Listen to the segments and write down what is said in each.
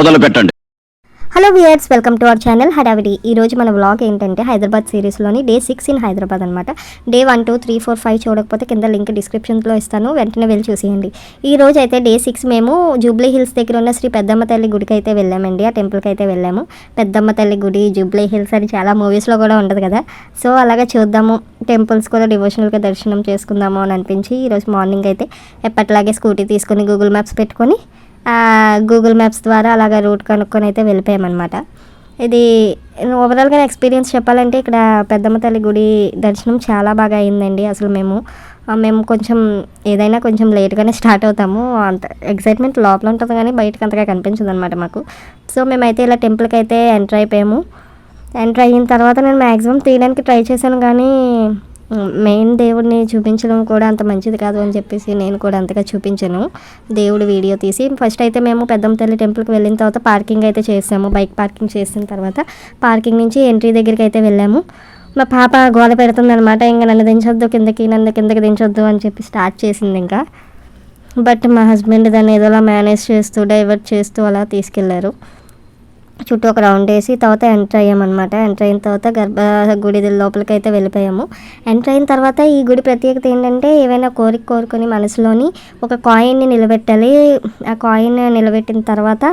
మొదలు పెట్టండి. Hello viewers, welcome to our channel హడావిడి. ఈరోజు మన వ్లాగ్ ఏంటంటే హైదరాబాద్ సిరీస్లోని డే 6 ఇన్ హైదరాబాద్ అనమాట. డే 1, 2, 3, 4, 5 చూడకపోతే కింద లింక్ డిస్క్రిప్షన్లో ఇస్తాను, వెంటనే వెళ్ళి చూసేయండి. ఈ రోజు అయితే డే 6 మేము జూబ్లీ హిల్స్ దగ్గర ఉన్న శ్రీ పెద్దమ్మ తల్లి గుడికి అయితే వెళ్ళామండి. ఆ టెంపుల్కి అయితే వెళ్ళాము. పెద్దమ్మ తల్లి గుడి, జూబ్లీ హిల్స్ అని చాలా మూవీస్లో కూడా ఉంటుంది కదా. సో అలాగే చూద్దాము, టెంపుల్స్ కూడా డివోషనల్గా దర్శనం చేసుకుందాము అని అనిపించి ఈరోజు మార్నింగ్ అయితే ఎప్పటిలాగే స్కూటీ తీసుకొని గూగుల్ మ్యాప్స్ పెట్టుకొని గూగుల్ మ్యాప్స్ ద్వారా అలాగ రూట్ కనుక్కొని అయితే వెళ్ళిపోయామన్నమాట. ఇది ఓవరాల్గా ఎక్స్పీరియన్స్ చెప్పాలంటే ఇక్కడ పెద్దమ్మ తల్లి గుడి దర్శనం చాలా బాగా అయిందండి. అసలు మేము కొంచెం ఏదైనా కొంచెం లేట్గానే స్టార్ట్ అవుతాము. అంత ఎక్సైట్మెంట్ లోపల ఉంటుంది కానీ బయటకు అంతగా కనిపించదు అనమాట మాకు. సో మేమైతే ఇలా టెంపుల్కి అయితే ఎంటర్ అయిపోయాము. ఎంటర్ అయిన తర్వాత నేను మ్యాక్సిమం తీయడానికి ట్రై చేశాను, కానీ మెయిన్ దేవుడిని చూపించడం కూడా అంత మంచిది కాదు అని చెప్పేసి నేను కూడా అంతగా చూపించాను దేవుడి వీడియో తీసి. ఫస్ట్ అయితే మేము పెద్దమ్మ తల్లి టెంపుల్కి వెళ్ళిన తర్వాత పార్కింగ్ అయితే చేసాము. బైక్ పార్కింగ్ చేసిన తర్వాత పార్కింగ్ నుంచి ఎంట్రీ దగ్గరికి అయితే వెళ్ళాము. మా పాప గోల పెడుతుందనమాట, ఇంకా నన్ను దించొద్దు కిందకి దించొద్దు అని చెప్పి స్టార్ట్ చేసింది ఇంకా. బట్ మా హస్బెండ్ దాన్ని ఏదోలా మేనేజ్ చేస్తూ డైవర్ట్ చేస్తూ అలా తీసుకెళ్లారు. చుట్టూ ఒక రౌండ్ వేసి తర్వాత ఎంటర్ అయ్యామన్నమాట. ఎంటర్ అయిన తర్వాత గుడి లోపలికి అయితే వెళ్ళిపోయాము. ఎంటర్ అయిన తర్వాత ఈ గుడి ప్రత్యేకత ఏంటంటే ఏవైనా కోరుకొని మనసులోని ఒక కాయిన్ని నిలబెట్టాలి. ఆ కాయిన్ నిలబెట్టిన తర్వాత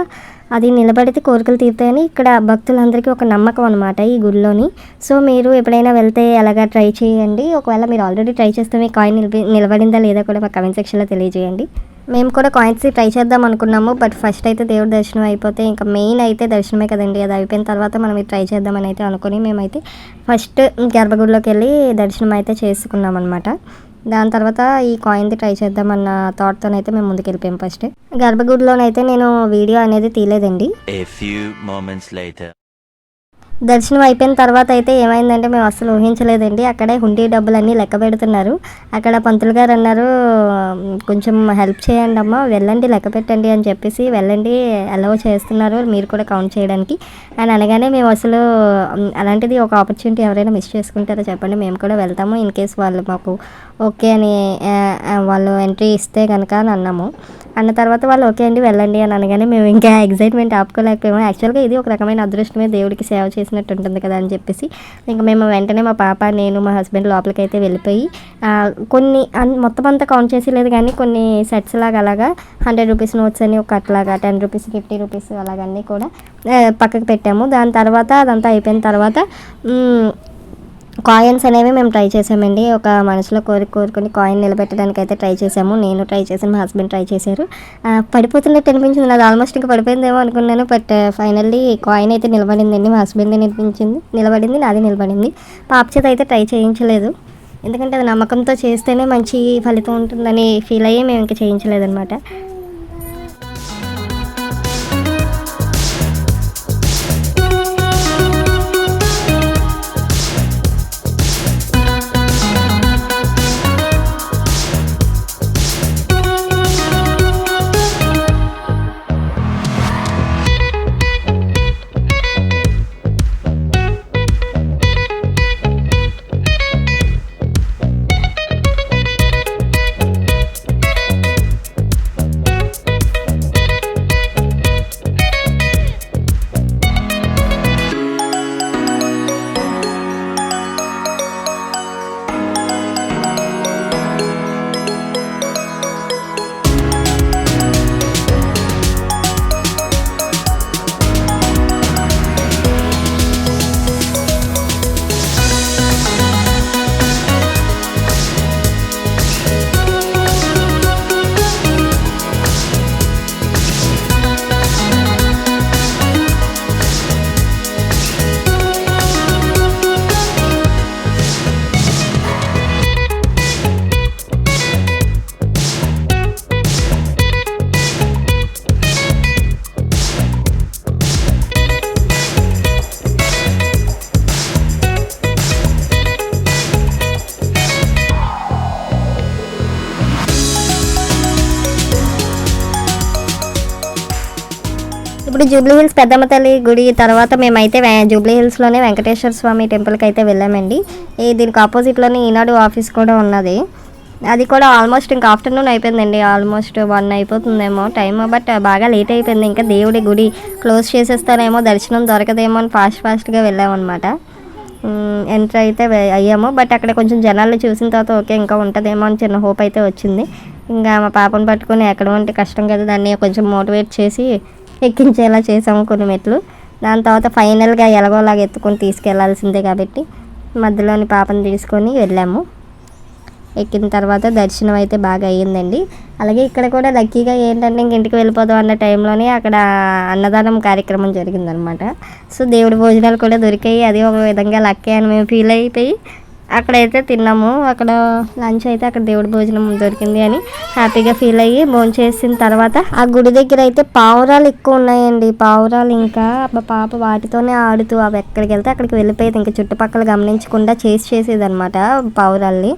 అది నిలబడితే కోరికలు తీరుతాయని ఇక్కడ భక్తులందరికీ ఒక నమ్మకం అనమాట ఈ గుడిలోని. సో మీరు ఎప్పుడైనా వెళ్తే అలాగా ట్రై చేయండి. ఒకవేళ మీరు ఆల్రెడీ ట్రై చేస్తే మీ కాయిన్ నిలబడిందా లేదా కూడా మా కమెంట్ సెక్షన్లో తెలియజేయండి. మేము కూడా కాయిన్స్ ట్రై చేద్దాం అనుకున్నాము, బట్ ఫస్ట్ అయితే దేవుడి దర్శనం అయిపోతే ఇంకా మెయిన్ అయితే దర్శనమే కదండి. అది అయిపోయిన తర్వాత మనం ఇది ట్రై చేద్దామని అయితే అనుకుని మేమైతే ఫస్ట్ గర్భగుడిలోకి వెళ్ళి దర్శనం అయితే చేసుకున్నాం అనమాట. దాని తర్వాత ఈ కాయిన్ది ట్రై చేద్దామన్న థాట్తోనైతే మేము ముందుకు వెళ్ళిపోయాం. ఫస్ట్ గర్భగుడిలోనైతే నేను వీడియో అనేది తీయలేదండి. దర్శనం అయిపోయిన తర్వాత అయితే ఏమైందంటే మేము అసలు ఊహించలేదండి. అక్కడే హుండీ డబ్బులన్నీ లెక్క పెడుతున్నారు. అక్కడ పంతులు గారు అన్నారు, కొంచెం హెల్ప్ చేయండి అమ్మ, వెళ్ళండి లెక్క పెట్టండి అని చెప్పేసి, వెళ్ళండి అలౌ చేస్తున్నారు మీరు కూడా కౌంట్ చేయడానికి అని అనగానే మేము అసలు అలాంటిది ఒక ఆపర్చునిటీ ఎవరైనా మిస్ చేసుకుంటారో చెప్పండి, మేము కూడా వెళ్తాము ఇన్ కేస్ వాళ్ళు మాకు ఓకే అని వాళ్ళు ఎంట్రీ ఇస్తే కనుక అని అన్నాము. అన్న తర్వాత వాళ్ళు ఓకే అండి వెళ్ళండి అని అనగానే మేము ఇంకా ఎగ్జైట్మెంట్ ఆపుకోలేకపోయాము. యాక్చువల్గా ఇది ఒక రకమైన అదృష్టమే, దేవుడికి సేవ చేసినట్టు ఉంటుంది కదా అని చెప్పేసి ఇంకా మేము వెంటనే మా పాప, నేను, మా హస్బెండ్ లోపలికి అయితే వెళ్ళిపోయి కొన్ని మొత్తం అంతా కౌంట్ చేసి లేదు కానీ కొన్ని సెట్స్ లాగా అలాగా 100 రూపీస్ నోట్స్ అని ఒక అట్లాగా 10 రూపీస్ 50 రూపీస్ అలాగన్నీ కూడా పక్కకు పెట్టాము. దాని తర్వాత అదంతా అయిపోయిన తర్వాత కాయిన్స్ అనేవి మేము ట్రై చేసామండి. ఒక మనసులో కోరుకొని కాయిన్ నిలబెట్టడానికి అయితే ట్రై చేసాము. నేను ట్రై చేశాను, మా హస్బెండ్ ట్రై చేశారు. పడిపోతున్నట్టు అనిపించింది, నాది ఆల్మోస్ట్ ఇంకా పడిపోయిందేమో అనుకున్నాను. బట్ ఫైనల్లీ కాయిన్ అయితే నిలబడిందండి. మా హస్బెండ్ నిలబడింది, నాది నిలబడింది. పాప చేత అయితే ట్రై చేయించలేదు, ఎందుకంటే అది నమ్మకంతో చేస్తేనే మంచి ఫలితం ఉంటుందని ఫీల్ అయ్యి మేము ఇంకా చేయించలేదన్నమాట. ఇప్పుడు జూబ్లీ హిల్స్ పెద్దమ్మ తల్లి గుడి తర్వాత మేమైతే జూబ్లీ హిల్స్లోనే వెంకటేశ్వర స్వామి టెంపుల్కి అయితే వెళ్ళామండి. దీనికి ఆపోజిట్లోనే ఈనాడు ఆఫీస్ కూడా ఉన్నది. అది కూడా ఆల్మోస్ట్ ఇంకా ఆఫ్టర్నూన్ అయిపోయిందండి, ఆల్మోస్ట్ 1 అయిపోతుందేమో టైం. బట్ బాగా లేట్ అయిపోయింది, ఇంకా దేవుడి గుడి క్లోజ్ చేసేస్తారేమో, దర్శనం దొరకదేమో అని ఫాస్ట్గా వెళ్ళామన్నమాట. ఎంటర్ అయితే అయ్యాము. బట్ అక్కడ కొంచెం జనాలు చూసిన తర్వాత ఓకే ఇంకా ఉంటుందేమో అని చిన్న హోప్ అయితే వచ్చింది. ఇంకా మా పాపను పట్టుకొని ఎక్కడం అంటే కష్టం కదా, దాన్ని కొంచెం మోటివేట్ చేసి ఎక్కించేలా చేసాము కొన్ని మెట్లు. దాని తర్వాత ఫైనల్గా ఎలాగోలాగా ఎత్తుకొని తీసుకెళ్లాల్సిందే కాబట్టి మధ్యలోని పాపను తీసుకొని వెళ్ళాము. ఎక్కిన తర్వాత దర్శనం అయితే బాగా అయ్యిందండి. అలాగే ఇక్కడ కూడా లక్కీగా ఏంటంటే ఇంటికి వెళ్ళిపోదాం అన్న టైంలోనే అక్కడ అన్నదానం కార్యక్రమం జరిగిందనమాట. సో దేవుడి భోజనాలు కూడా దొరికాయి, అది ఒక విధంగా లక్కీ అని మేము ఫీల్ అయిపోయి అక్కడైతే తిన్నాము. అక్కడ లంచ్ అయితే అక్కడ దేవుడి భోజనం దొరికింది అని హ్యాపీగా ఫీల్ అయ్యి భోంచేసిన తర్వాత ఆ గుడి దగ్గర అయితే పావురాలు ఎక్కువ ఉన్నాయండి. పావురాలు ఇంకా మా పాప వాటితోనే ఆడుతూ అవి ఎక్కడికి వెళ్తే అక్కడికి వెళ్ళిపోయేది, ఇంకా చుట్టుపక్కల గమనించకుండా చేసేది అనమాట పావురాల్ని.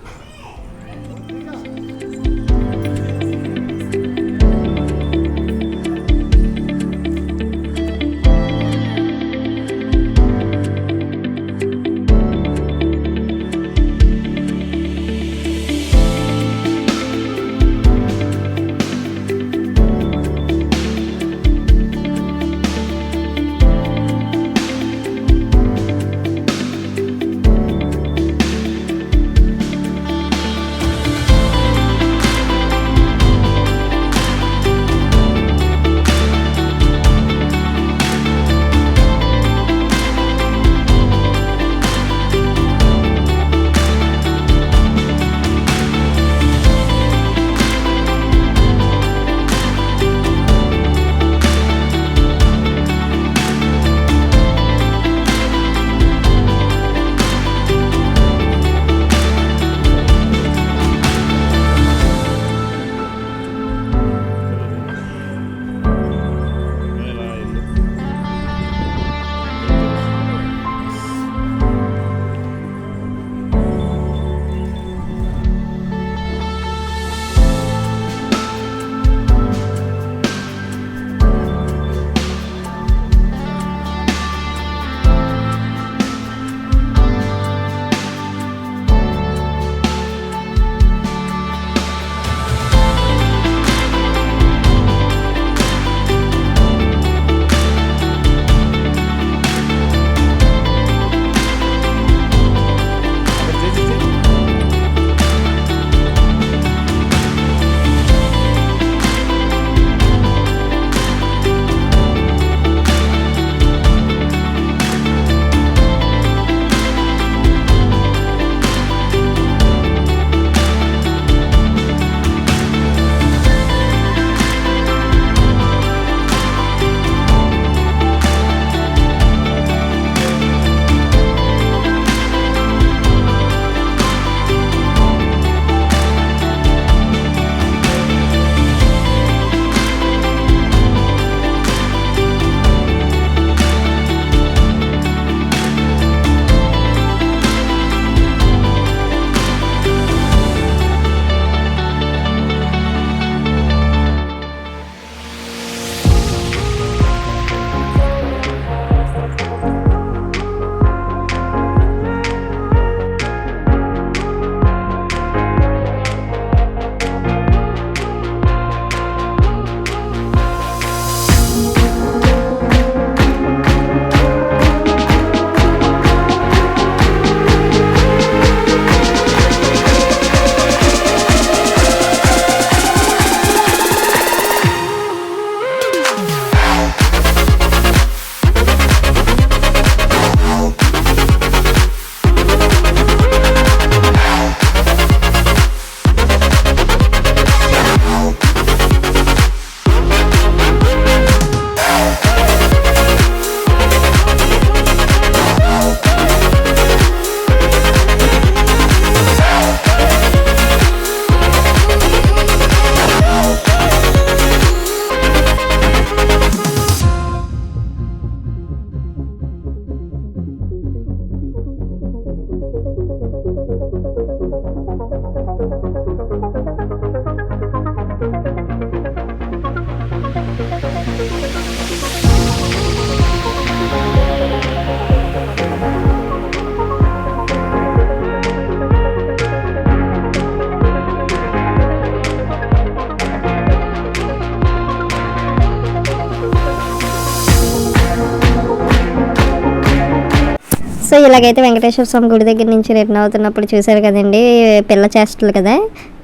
ఇలాగైతే వెంకటేశ్వర స్వామి గుడి దగ్గర నుంచి రిటర్న్ అవుతున్నప్పుడు చూశారు కదండి, పిల్ల చేష్టలు కదా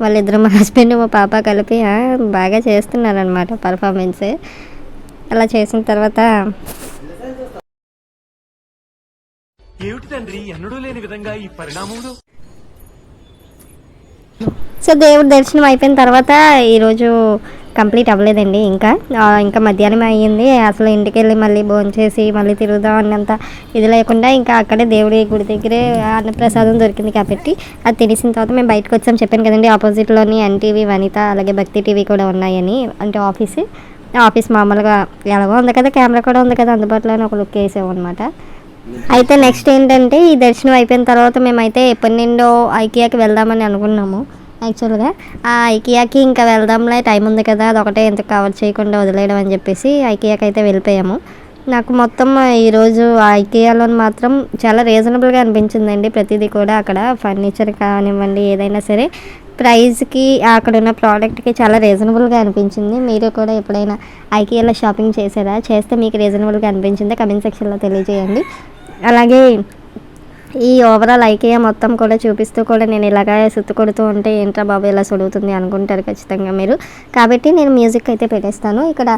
వాళ్ళిద్దరు, మా హస్బెండ్ మా పాప కలిపి బాగా చేస్తున్నారనమాట పర్ఫార్మెన్స్. అలా చేసిన తర్వాత ఏమిటి తండ్రి ఎన్నడూ లేని విధంగా ఈ పరిణామములు? సో దేవుడి దర్శనం అయిపోయిన తర్వాత ఈరోజు కంప్లీట్ అవ్వలేదండి, ఇంకా మధ్యాహ్నం అయ్యింది. అసలు ఇంటికి వెళ్ళి మళ్ళీ భోంచేసి మళ్ళీ తిరుగుదాం అన్నంత ఇది లేకుండా ఇంకా అక్కడే దేవుడి గుడి దగ్గరే అన్నప్రసాదం దొరికింది కాబట్టి అది తెలిసిన తర్వాత మేము బయటకు వచ్చాం. చెప్పాను కదండి, ఆపోజిట్లోని ఎన్టీవీ, వనిత, అలాగే భక్తి టీవీ కూడా ఉన్నాయని. అంటే ఆఫీస్ మామూలుగా ఎలాగో ఉంది కదా, కెమెరా కూడా ఉంది కదా అందుబాటులోనే, ఒక లుక్ వేసామన్నమాట. అయితే నెక్స్ట్ ఏంటంటే, ఈ దర్శనం అయిపోయిన తర్వాత మేమైతే ఎప్పటి నుండో ఐకియాకి వెళ్దామని అనుకున్నాము. యాక్చువల్గా ఆ ఐకియాకి ఇంకా వెళ్దాంలే, టైం ఉంది కదా, అదొకటే ఎందుకు కవర్ చేయకుండా వదిలేయడం అని చెప్పేసి ఐకియాకి అయితే వెళ్ళిపోయాము. నాకు మొత్తం ఈరోజు ఆ ఐకియాలో మాత్రం చాలా రీజనబుల్గా అనిపించిందండి. ప్రతిదీ కూడా అక్కడ ఫర్నిచర్ కానివ్వండి, ఏదైనా సరే ప్రైస్కి అక్కడ ఉన్న ప్రోడక్ట్కి చాలా రీజనబుల్గా అనిపించింది. మీరు కూడా ఎప్పుడైనా ఐకియాలో షాపింగ్ చేశారా? చేస్తే మీకు రీజనబుల్గా అనిపించిందా? కమెంట్ సెక్షన్లో తెలియజేయండి. అలాగే ఈ ఓవరాల్ ఐకియా మొత్తం కూడా చూపిస్తూ కూడా నేను ఇలాగా సుత్తు కొడుతూ ఉంటే ఏంట్రా బాబు ఇలా సుడుగుతుంది అనుకుంటారు ఖచ్చితంగా మీరు. కాబట్టి నేను మ్యూజిక్ అయితే పెట్టేస్తాను. ఇక్కడ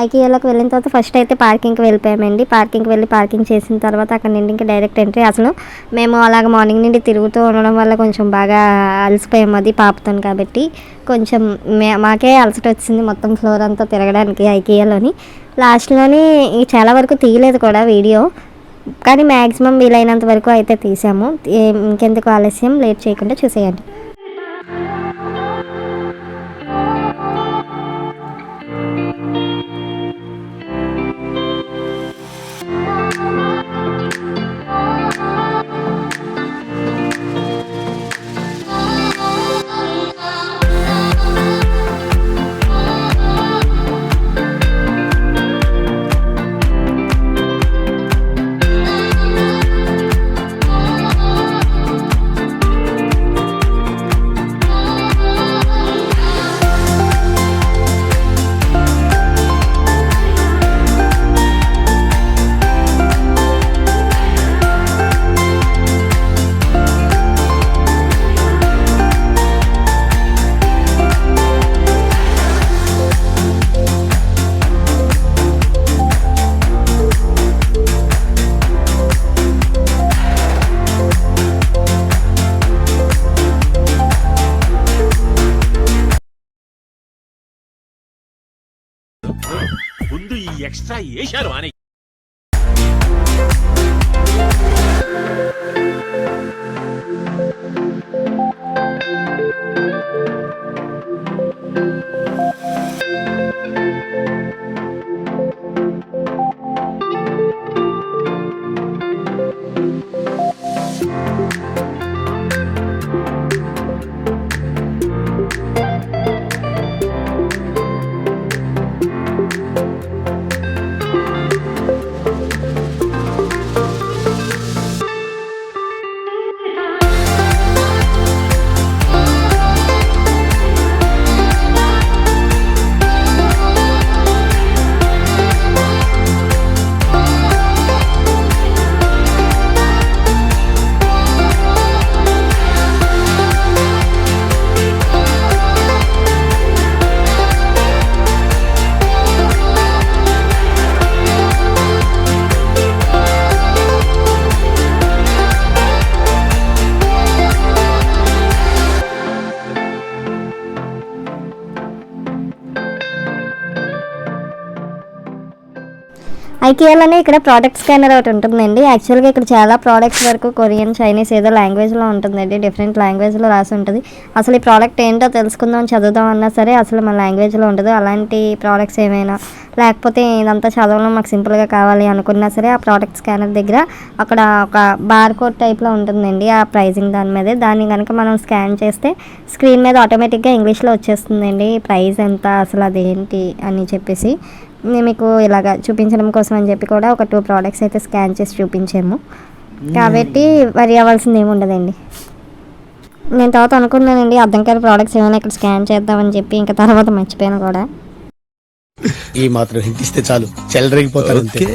ఐకియాలోకి వెళ్ళిన తర్వాత ఫస్ట్ అయితే పార్కింగ్కి వెళ్ళిపోయామండి. పార్కింగ్కి వెళ్ళి పార్కింగ్ చేసిన తర్వాత అక్కడ నుండి ఇంకా డైరెక్ట్ ఎంట్రీ. అసలు మేము అలాగ మార్నింగ్ నుండి తిరుగుతూ ఉండడం వల్ల కొంచెం బాగా అలసిపోయాము, అది పాపుతాను కాబట్టి కొంచెం మాకే అలసట వచ్చింది మొత్తం ఫ్లోర్ అంతా తిరగడానికి ఐకియాలోని. లాస్ట్లోని చాలా వరకు తీయలేదు కూడా వీడియో, కానీ మ్యాక్సిమం వీలైనంత వరకు అయితే తీసాము. ఇంకెందుకు ఆలస్యం, లేట్ చేయకుండా చూసేయండి. ముందు ఈ ఎక్స్ట్రా వేశారు అని. ఐకియాలోనే ఇక్కడ ప్రోడక్ట్ స్కానర్ ఒకటి ఉంటుందండి. యాక్చువల్గా ఇక్కడ చాలా ప్రోడక్ట్స్ వరకు కొరియన్, చైనీస్ ఏదో లాంగ్వేజ్లో ఉంటుందండి, డిఫరెంట్ లాంగ్వేజ్లో రాసి ఉంటుంది. అసలు ఈ ప్రోడక్ట్ ఏంటో తెలుసుకుందాం, చదువుదాం అన్నా సరే అసలు మన లాంగ్వేజ్లో ఉండదు. అలాంటి ప్రోడక్ట్స్ ఏమైనా లేకపోతే ఇదంతా చదవడం మాకు సింపుల్గా కావాలి అనుకున్నా సరే ఆ ప్రోడక్ట్ స్కానర్ దగ్గర అక్కడ ఒక బార్కోడ్ టైప్లో ఉంటుందండి, ఆ ప్రైజింగ్ దాని మీదే. దాన్ని కనుక మనం స్కాన్ చేస్తే స్క్రీన్ మీద ఆటోమేటిక్గా ఇంగ్లీష్లో వచ్చేస్తుందండి ప్రైస్ ఎంత, అసలు అదేంటి అని చెప్పేసి. మీకు ఇలాగా చూపించడం కోసం అని చెప్పి కూడా ఒక 2 ప్రోడక్ట్స్ అయితే స్కాన్ చేసి చూపించాము. కాబట్టి వరి అవ్వాల్సింది ఏమి ఉండదండి. నేను తర్వాత అనుకున్నానండి అర్థం కాని ప్రోడక్ట్స్ ఏమైనా ఇక్కడ స్కాన్ చేద్దామని చెప్పి, ఇంకా తర్వాత మర్చిపోయాను కూడా. ఈ మాత్రం హింట్ ఇస్తే చాలు చెలరేగిపోతారు అంతే.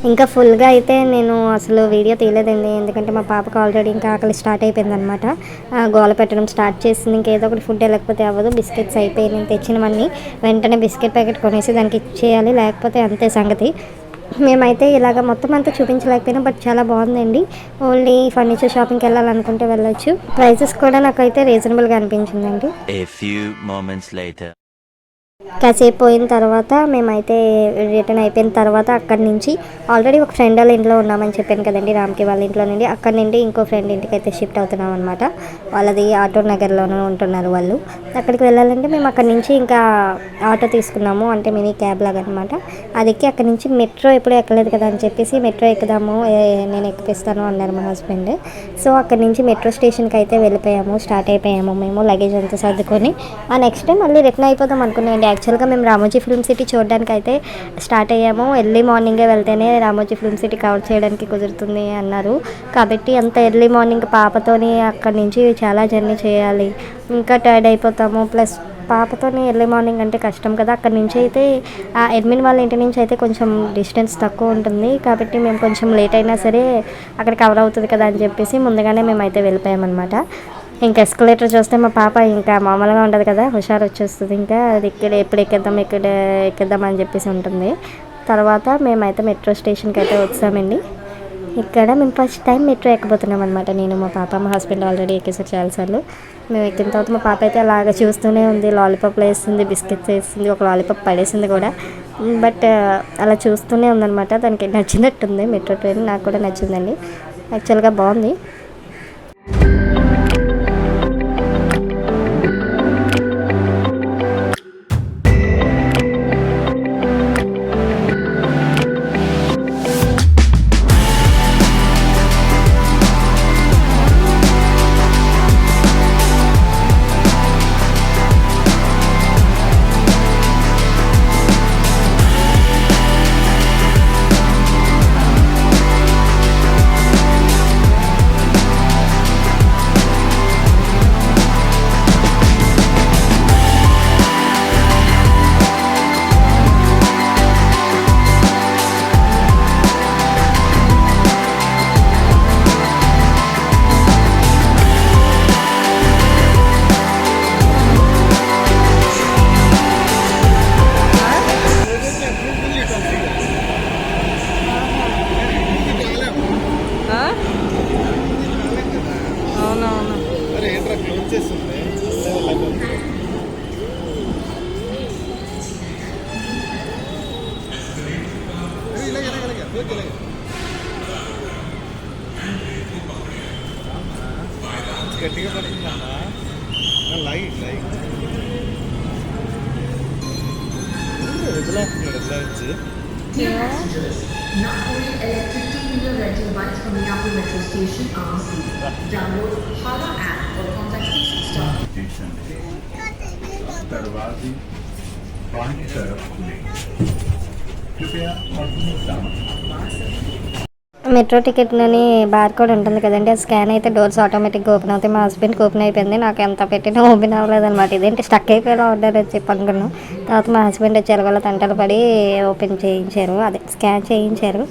ఇంకా ఫుల్గా అయితే నేను అసలు వీడియో తీయలేదండి, ఎందుకంటే మా పాపకు ఆల్రెడీ ఇంకా ఆకలి స్టార్ట్ అయిపోయింది అనమాట. గోల పెట్టడం స్టార్ట్ చేసింది. ఇంకేదో ఒకటి ఫుడ్ వెళ్ళకపోతే అవ్వదు. బిస్కెట్స్ అయిపోయి నేను తెచ్చినవన్నీ వెంటనే బిస్కెట్ ప్యాకెట్ కొనేసి దానికి ఇచ్చేయాలి, లేకపోతే అంతే సంగతి. మేమైతే ఇలాగ మొత్తం అంతా చూపించలేకపోయినా బట్ చాలా బాగుందండి. ఓన్లీ ఫర్నిచర్ షాపింగ్కి వెళ్ళాలనుకుంటే వెళ్ళొచ్చు. ప్రైసెస్ కూడా నాకైతే రీజనబుల్గా అనిపించిందండి. A few moments later. కాసేపు పోయిన తర్వాత మేమైతే రిటర్న్ అయిపోయిన తర్వాత అక్కడి నుంచి ఆల్రెడీ ఒక ఫ్రెండ్ వాళ్ళ ఇంట్లో ఉన్నామని చెప్పాను కదండి, రామ్కి వాళ్ళ ఇంట్లో నుండి. అక్కడి నుండి ఇంకో ఫ్రెండ్ ఇంటికి అయితే షిఫ్ట్ అవుతున్నాం అనమాట. వాళ్ళది ఆటో నగర్లోనే ఉంటున్నారు వాళ్ళు. అక్కడికి వెళ్ళాలంటే మేము అక్కడి నుంచి ఇంకా ఆటో తీసుకున్నాము, అంటే మినీ క్యాబ్ లాగా అనమాట. అది ఎక్కి అక్కడి నుంచి మెట్రో ఎప్పుడూ ఎక్కలేదు కదా అని చెప్పేసి మెట్రో ఎక్కుదాము, నేను ఎక్కిపిస్తాను అన్నారు మా హస్బెండ్. సో అక్కడి నుంచి మెట్రో స్టేషన్కి అయితే వెళ్ళిపోయాము, స్టార్ట్ అయిపోయాము మేము లగేజ్ అంతా సర్దుకొని. ఆ నెక్స్ట్ టైం మళ్ళీ రిటర్న్ అయిపోదాం అనుకున్నామండి. యాక్చువల్గా మేము రామోజీ ఫిల్మ్ సిటీ చూడడానికి అయితే స్టార్ట్ అయ్యాము. ఎర్లీ మార్నింగే వెళ్తేనే రామోజీ ఫిల్మ్ సిటీ కవర్ చేయడానికి కుదురుతుంది అన్నారు. కాబట్టి అంత ఎర్లీ మార్నింగ్ పాపతోని అక్కడి నుంచి చాలా జర్నీ చేయాలి, ఇంకా టైర్డ్ అయిపోతాము. ప్లస్ పాపతోని ఎర్లీ మార్నింగ్ అంటే కష్టం కదా. అక్కడి నుంచి అయితే ఆ అడ్మిన్ వాళ్ళ ఇంటి నుంచి అయితే కొంచెం డిస్టెన్స్ తక్కువ ఉంటుంది, కాబట్టి మేము కొంచెం లేట్ అయినా సరే అక్కడ కవర్ అవుతుంది కదా అని చెప్పేసి ముందుగానే మేమైతే వెళ్ళిపోయామన్నమాట. ఇంకా ఎస్కలేటర్ చూస్తే మా పాప ఇంకా మామూలుగా ఉండదు కదా, హుషారు వచ్చేస్తుంది. ఇంకా అది ఇక్కడ ఎప్పుడు ఎక్కేద్దాం అని చెప్పేసి ఉంటుంది. తర్వాత మేమైతే మెట్రో స్టేషన్కి అయితే వచ్చామండి. ఇక్కడ మేము ఫస్ట్ టైం మెట్రో ఎక్కబోతున్నాం అనమాట. నేను మా పాప, మా హస్బెండ్ ఆల్రెడీ ఎక్కేసారు చాలాసార్లు. మేము ఎక్కిన తర్వాత మా పాప అయితే అలాగ చూస్తూనే ఉంది, లాలీపాప్లు వేస్తుంది, బిస్కెట్స్ వేస్తుంది, ఒక లాలీపాప్ పడేసింది కూడా. బట్ అలా చూస్తూనే ఉందన్నమాట. దానికి నచ్చినట్టుంది మెట్రో ట్రైన్. నాకు కూడా నచ్చిందండి, యాక్చువల్గా బాగుంది. గట్టిగా పడుతుందమ్మా, light వదిలేస్తున్నాడు. Not only electric two-wheeler rental bikes from Minneapolis Metro Station are seated. Download Hala app or contact station staff. दरवाजे बाएं तरफ खुले, कृपया अपनी सामग्री। మెట్రో టికెట్లని బార్ కోడ్ ఉంటుంది కదండి, అది స్కాన్ అయితే డోర్స్ ఆటోమేటిక్గా ఓపెన్ అవుతాయి. మా హస్బెండ్కి ఓపెన్ అయిపోయింది, నాకు ఎంత పెట్టినా ఓపెన్ అవ్వలేదన్నమాట. ఇదేంటి స్టక్ అయిపోయేలా ఆర్డర్ అని చెప్పి అనుకున్నాను. తర్వాత మా హస్బెండ్ వచ్చారు, వాళ్ళ తంటలు పడి ఓపెన్ చేయించారు, అదే స్కాన్ చేయించారు.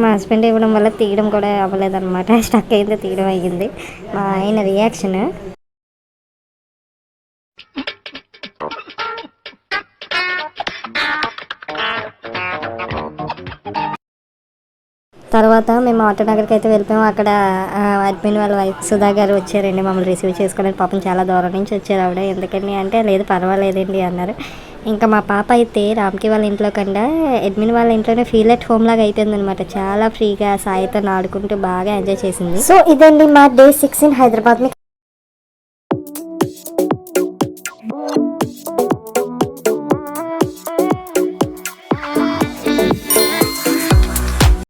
మా హస్బెండ్ ఇవ్వడం వల్ల తీయడం కూడా అవ్వలేదన్నమాట, స్టక్ అయింది, తీయడం అయ్యింది. మా ఆయన రియాక్షన్. తర్వాత మేము ఆటో నగర్కి అయితే వెళ్ళిపోయాము. అక్కడ అడ్మిన్ వాళ్ళ వైఫ్ సుధా గారు వచ్చారండి మమ్మల్ని రిసీవ్ చేసుకోవడానికి. పాపం చాలా దూరం నుంచి వచ్చారు ఆవిడ. ఎందుకని అంటే లేదు పర్వాలేదండి అన్నారు. ఇంకా మా పాప అయితే రామ్కి వాళ్ళ ఇంట్లో కన్నా అడ్మిన్ వాళ్ళ ఇంట్లోనే ఫీల్ అట్ హోమ్ లాగా అయిపోయింది అనమాట. చాలా ఫ్రీగా సాయితో ఆడుకుంటూ బాగా ఎంజాయ్ చేసింది. సో ఇదండి మా డే 6 ఇన్ హైదరాబాద్.